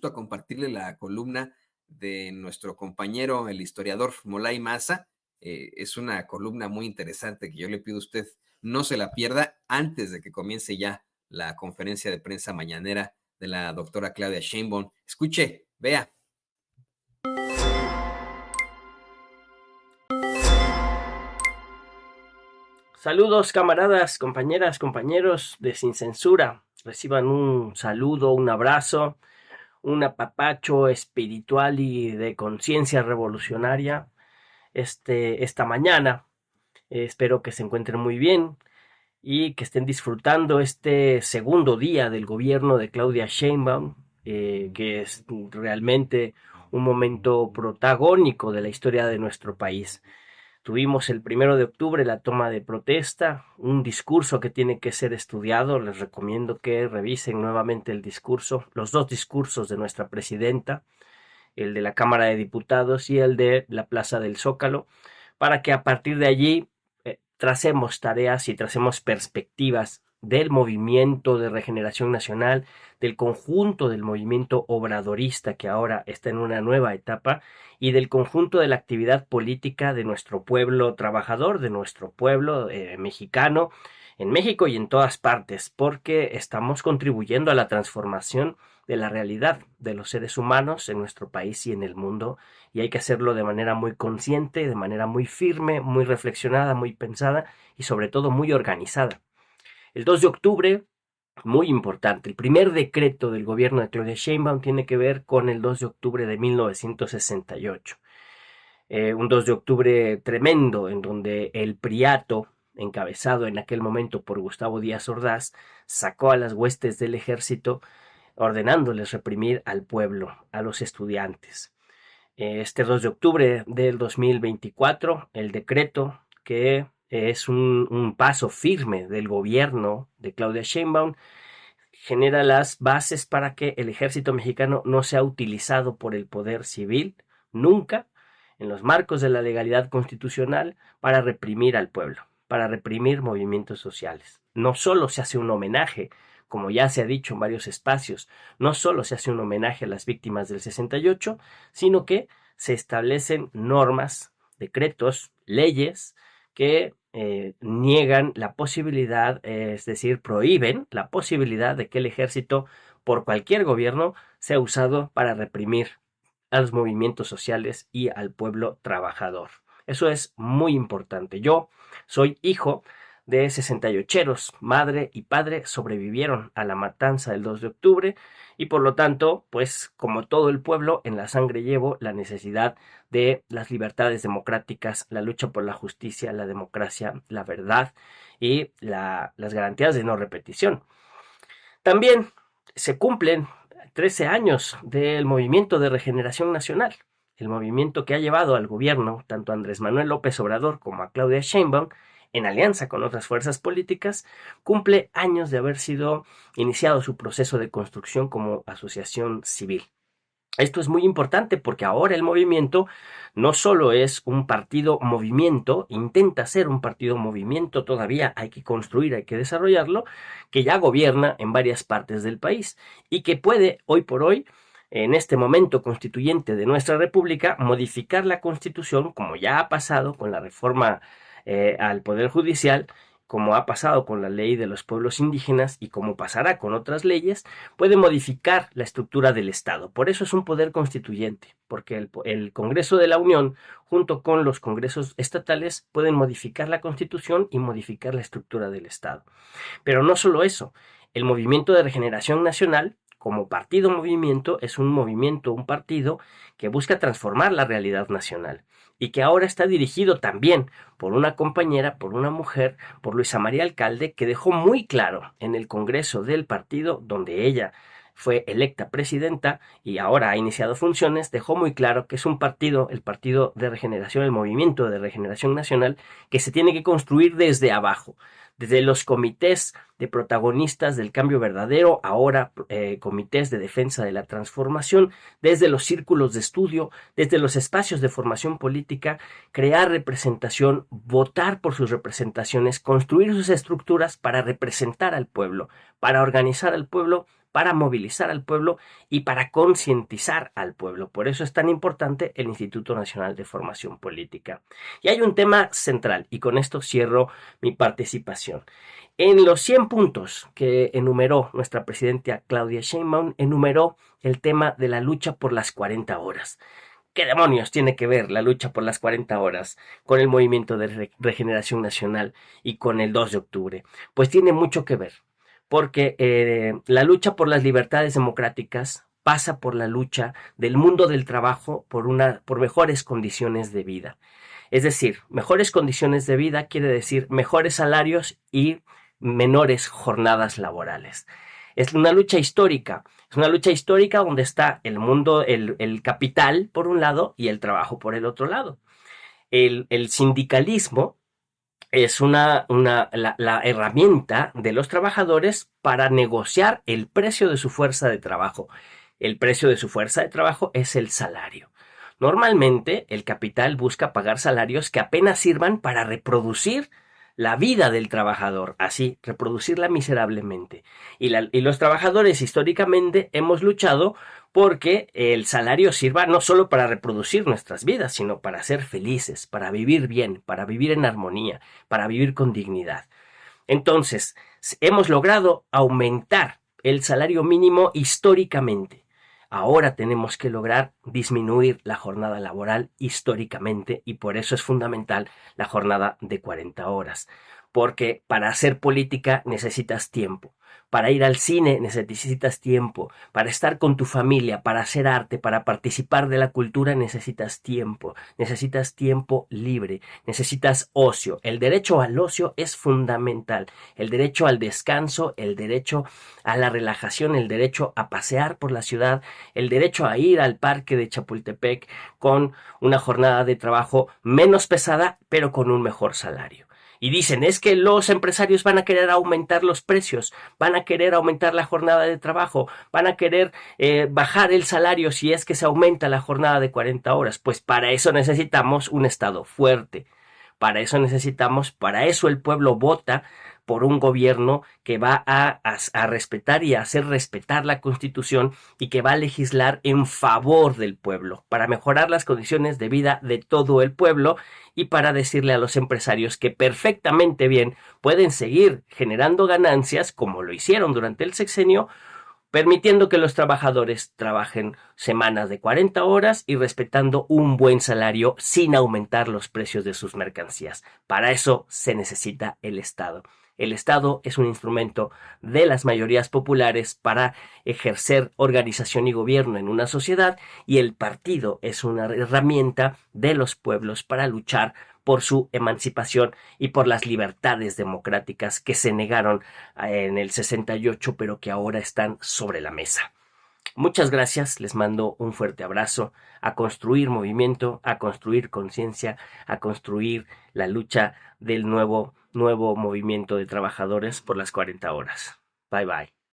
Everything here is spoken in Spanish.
a compartirle la columna de nuestro compañero, el historiador Molay Maza. Es una columna muy interesante que yo le pido a usted no se la pierda antes de que comience ya la conferencia de prensa mañanera de la doctora Claudia Sheinbaum. Escuche, vea. Saludos, camaradas, compañeras, compañeros de Sin Censura. Reciban un saludo, un abrazo, un apapacho espiritual y de conciencia revolucionaria esta mañana. Espero que se encuentren muy bien y que estén disfrutando este segundo día del gobierno de Claudia Sheinbaum, que es realmente un momento protagónico de la historia de nuestro país. Tuvimos el 1 de octubre la toma de protesta, un discurso que tiene que ser estudiado. Les recomiendo que revisen nuevamente el discurso, los dos discursos de nuestra presidenta, el de la Cámara de Diputados y el de la Plaza del Zócalo, para que a partir de allí tracemos tareas y tracemos perspectivas del movimiento de regeneración nacional, del conjunto del movimiento obradorista que ahora está en una nueva etapa y del conjunto de la actividad política de nuestro pueblo trabajador, de nuestro pueblo mexicano, en México y en todas partes, porque estamos contribuyendo a la transformación de la realidad de los seres humanos en nuestro país y en el mundo, y hay que hacerlo de manera muy consciente, de manera muy firme, muy reflexionada, muy pensada y sobre todo muy organizada. El 2 de octubre, muy importante, el primer decreto del gobierno de Claudia Sheinbaum tiene que ver con el 2 de octubre de 1968. Un 2 de octubre tremendo en donde el Priato, encabezado en aquel momento por Gustavo Díaz Ordaz, sacó a las huestes del ejército ordenándoles reprimir al pueblo, a los estudiantes. Este 2 de octubre del 2024, el decreto que es un paso firme del gobierno de Claudia Sheinbaum genera las bases para que el ejército mexicano no sea utilizado por el poder civil nunca en los marcos de la legalidad constitucional para reprimir al pueblo, para reprimir movimientos sociales. No solo se hace un homenaje, como ya se ha dicho en varios espacios, no solo se hace un homenaje a las víctimas del 68, sino que se establecen normas, decretos, leyes que niegan la posibilidad, es decir, prohíben la posibilidad de que el ejército, por cualquier gobierno, sea usado para reprimir a los movimientos sociales y al pueblo trabajador. Eso es muy importante. Yo soy hijo de 68eros, madre y padre sobrevivieron a la matanza del 2 de octubre y por lo tanto, pues como todo el pueblo, en la sangre llevo la necesidad de las libertades democráticas, la lucha por la justicia, la democracia, la verdad y las garantías de no repetición. También se cumplen 13 años del movimiento de regeneración nacional, el movimiento que ha llevado al gobierno, tanto a Andrés Manuel López Obrador como a Claudia Sheinbaum, en alianza con otras fuerzas políticas, cumple años de haber sido iniciado su proceso de construcción como asociación civil. Esto es muy importante porque ahora el movimiento no solo es un partido movimiento, intenta ser un partido movimiento, todavía hay que construir, hay que desarrollarlo, que ya gobierna en varias partes del país y que puede hoy por hoy, en este momento constituyente de nuestra república, modificar la constitución como ya ha pasado con la reforma al Poder Judicial, como ha pasado con la ley de los pueblos indígenas y como pasará con otras leyes, puede modificar la estructura del Estado. Por eso es un poder constituyente, porque el Congreso de la Unión, junto con los congresos estatales, pueden modificar la Constitución y modificar la estructura del Estado. Pero no solo eso, el Movimiento de Regeneración Nacional, como partido movimiento, es un movimiento, un partido que busca transformar la realidad nacional y que ahora está dirigido también por una compañera, por una mujer, por Luisa María Alcalde, que dejó muy claro en el Congreso del partido, donde ella fue electa presidenta y ahora ha iniciado funciones, dejó muy claro que es un partido, el Partido de Regeneración, el Movimiento de Regeneración Nacional, que se tiene que construir desde abajo, desde los comités de protagonistas del cambio verdadero, ahora comités de defensa de la transformación, desde los círculos de estudio, desde los espacios de formación política, crear representación, votar por sus representaciones, construir sus estructuras para representar al pueblo, para organizar al pueblo, para movilizar al pueblo y para concientizar al pueblo. Por eso es tan importante el Instituto Nacional de Formación Política. Y hay un tema central, y con esto cierro mi participación. En los 100 puntos que enumeró nuestra presidenta Claudia Sheinbaum, enumeró el tema de la lucha por las 40 horas. ¿Qué demonios tiene que ver la lucha por las 40 horas con el movimiento de regeneración nacional y con el 2 de octubre? Pues tiene mucho que ver, porque la lucha por las libertades democráticas pasa por la lucha del mundo del trabajo por mejores condiciones de vida. Es decir, mejores condiciones de vida quiere decir mejores salarios y menores jornadas laborales. Es una lucha histórica. Es una lucha histórica donde está el mundo, el capital por un lado y el trabajo por el otro lado. El sindicalismo es la herramienta de los trabajadores para negociar el precio de su fuerza de trabajo. El precio de su fuerza de trabajo es el salario. Normalmente el capital busca pagar salarios que apenas sirvan para reproducir la vida del trabajador, así, reproducirla miserablemente. Y los trabajadores históricamente hemos luchado porque el salario sirva no solo para reproducir nuestras vidas, sino para ser felices, para vivir bien, para vivir en armonía, para vivir con dignidad. Entonces, hemos logrado aumentar el salario mínimo históricamente. Ahora tenemos que lograr disminuir la jornada laboral históricamente y por eso es fundamental la jornada de 40 horas. Porque para hacer política necesitas tiempo. Para ir al cine necesitas tiempo. Para estar con tu familia, para hacer arte, para participar de la cultura necesitas tiempo. Necesitas tiempo libre. Necesitas ocio. El derecho al ocio es fundamental. El derecho al descanso, el derecho a la relajación, el derecho a pasear por la ciudad, el derecho a ir al parque de Chapultepec con una jornada de trabajo menos pesada, pero con un mejor salario. Y dicen, es que los empresarios van a querer aumentar los precios, van a querer aumentar la jornada de trabajo, van a querer bajar el salario si es que se aumenta la jornada de 40 horas. Pues para eso necesitamos un Estado fuerte. Para eso el pueblo vota por un gobierno que va a respetar y a hacer respetar la Constitución y que va a legislar en favor del pueblo, para mejorar las condiciones de vida de todo el pueblo y para decirle a los empresarios que perfectamente bien pueden seguir generando ganancias como lo hicieron durante el sexenio, permitiendo que los trabajadores trabajen semanas de 40 horas y respetando un buen salario sin aumentar los precios de sus mercancías. Para eso se necesita el Estado. El Estado es un instrumento de las mayorías populares para ejercer organización y gobierno en una sociedad y el partido es una herramienta de los pueblos para luchar por su emancipación y por las libertades democráticas que se negaron en el 68 pero que ahora están sobre la mesa. Muchas gracias, les mando un fuerte abrazo, a construir movimiento, a construir conciencia, a construir la lucha del nuevo movimiento de trabajadores por las 40 horas. Bye bye.